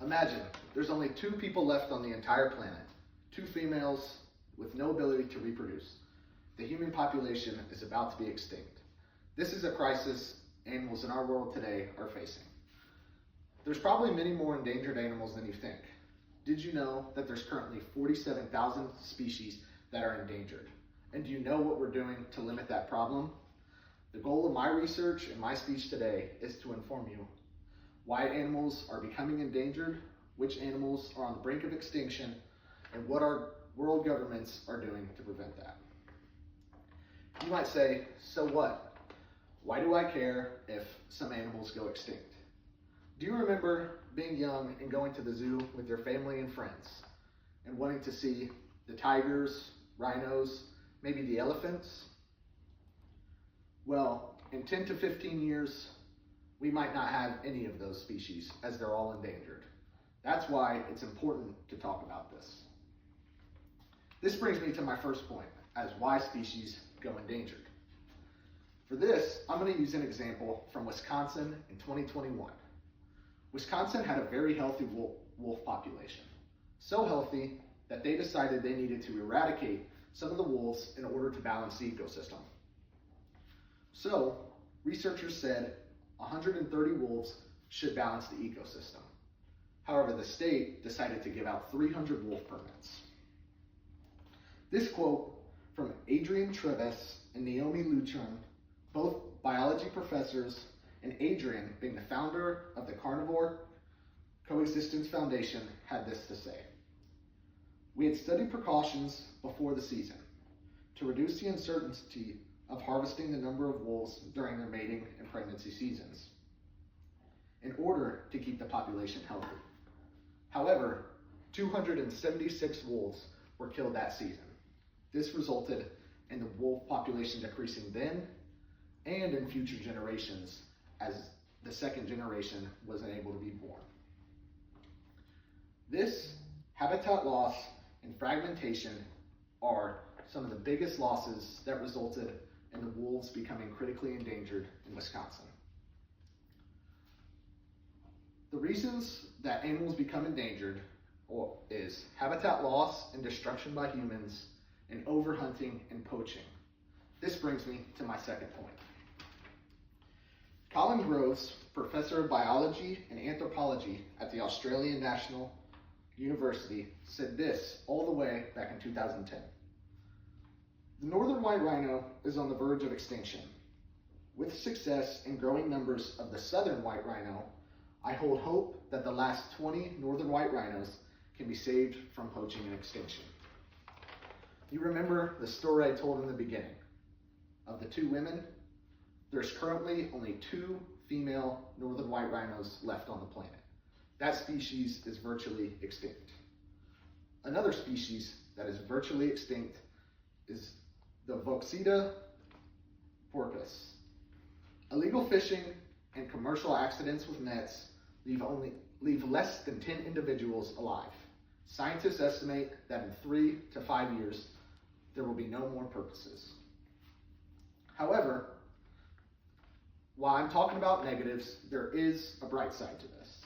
Imagine, there's only 2 people left on the entire planet, 2 females with no ability to reproduce. The human population is about to be extinct. This is a crisis animals in our world today are facing. There's probably many more endangered animals than you think. Did you know that there's currently 47,000 species that are endangered? And do you know what we're doing to limit that problem? The goal of my research and my speech today is to inform you why animals are becoming endangered, which animals are on the brink of extinction, and what our world governments are doing to prevent that. You might say, so what? Why do I care if some animals go extinct? Do you remember being young and going to the zoo with your family and friends and wanting to see the tigers, rhinos, maybe the elephants? Well, in 10 to 15 years, we might not have any of those species as they're all endangered. That's why it's important to talk about this. This brings me to my first point as why species go endangered. For this, I'm going to use an example from Wisconsin in 2021. Wisconsin had a very healthy wolf population. So healthy that they decided they needed to eradicate some of the wolves in order to balance the ecosystem. So, researchers said 130 wolves should balance the ecosystem. However, the state decided to give out 300 wolf permits. This quote from Adrian Treves and Naomi Luchern, both biology professors, and Adrian, being the founder of the Carnivore Coexistence Foundation, had this to say. We had studied precautions before the season to reduce the uncertainty of harvesting the number of wolves during their mating and pregnancy seasons in order to keep the population healthy. However, 276 wolves were killed that season. This resulted in the wolf population decreasing then and in future generations as the second generation wasn't able to be born. This habitat loss and fragmentation are some of the biggest losses that resulted in the wolves becoming critically endangered in Wisconsin. The reasons that animals become endangered is habitat loss and destruction by humans and overhunting and poaching. This brings me to my second point. Colin Groves, professor of biology and anthropology at the Australian National University, said this all the way back in 2010. The northern white rhino is on the verge of extinction. With success in growing numbers of the southern white rhino, I hold hope that the last 20 northern white rhinos can be saved from poaching and extinction. You remember the story I told in the beginning of the 2 women? There's currently only 2 female northern white rhinos left on the planet. That species is virtually extinct. Another species that is virtually extinct is the Voxida porpoise. Illegal fishing and commercial accidents with nets leave less than 10 individuals alive. Scientists estimate that in 3 to 5 years, there will be no more porpoises. However, while I'm talking about negatives, there is a bright side to this.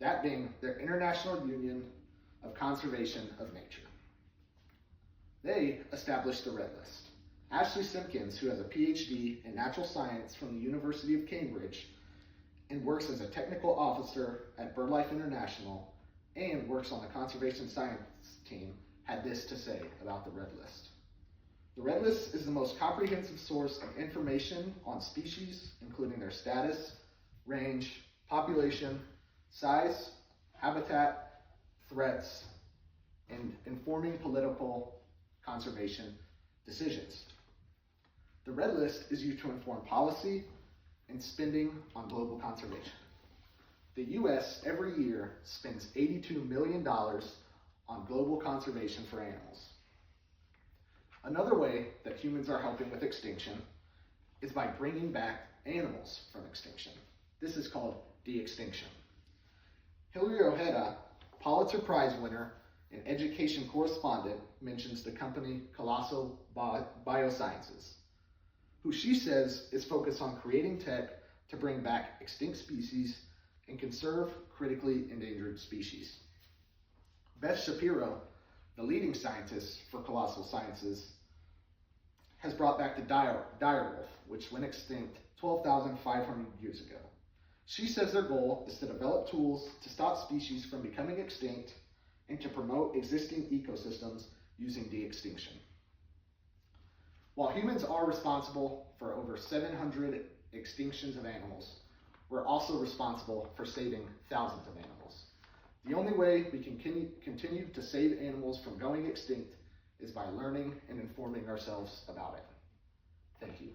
That being the International Union of Conservation of Nature. They established the Red List. Ashley Simpkins, who has a PhD in natural science from the University of Cambridge and works as a technical officer at BirdLife International and works on the conservation science team, had this to say about the Red List. The Red List is the most comprehensive source of information on species, including their status, range, population, size, habitat, threats, and informing political conservation decisions. The Red List is used to inform policy and spending on global conservation. The US every year spends $82 million on global conservation for animals. Another way that humans are helping with extinction is by bringing back animals from extinction. This is called de-extinction. Hilary Ojeda, Pulitzer Prize winner and education correspondent, mentions the company Colossal Biosciences, who she says is focused on creating tech to bring back extinct species and conserve critically endangered species. Beth Shapiro, the leading scientist for Colossal Sciences, has brought back the dire wolf, which went extinct 12,500 years ago. She says their goal is to develop tools to stop species from becoming extinct and to promote existing ecosystems using de-extinction. While humans are responsible for over 700 extinctions of animals, we're also responsible for saving thousands of animals. The only way we can continue to save animals from going extinct is by learning and informing ourselves about it. Thank you.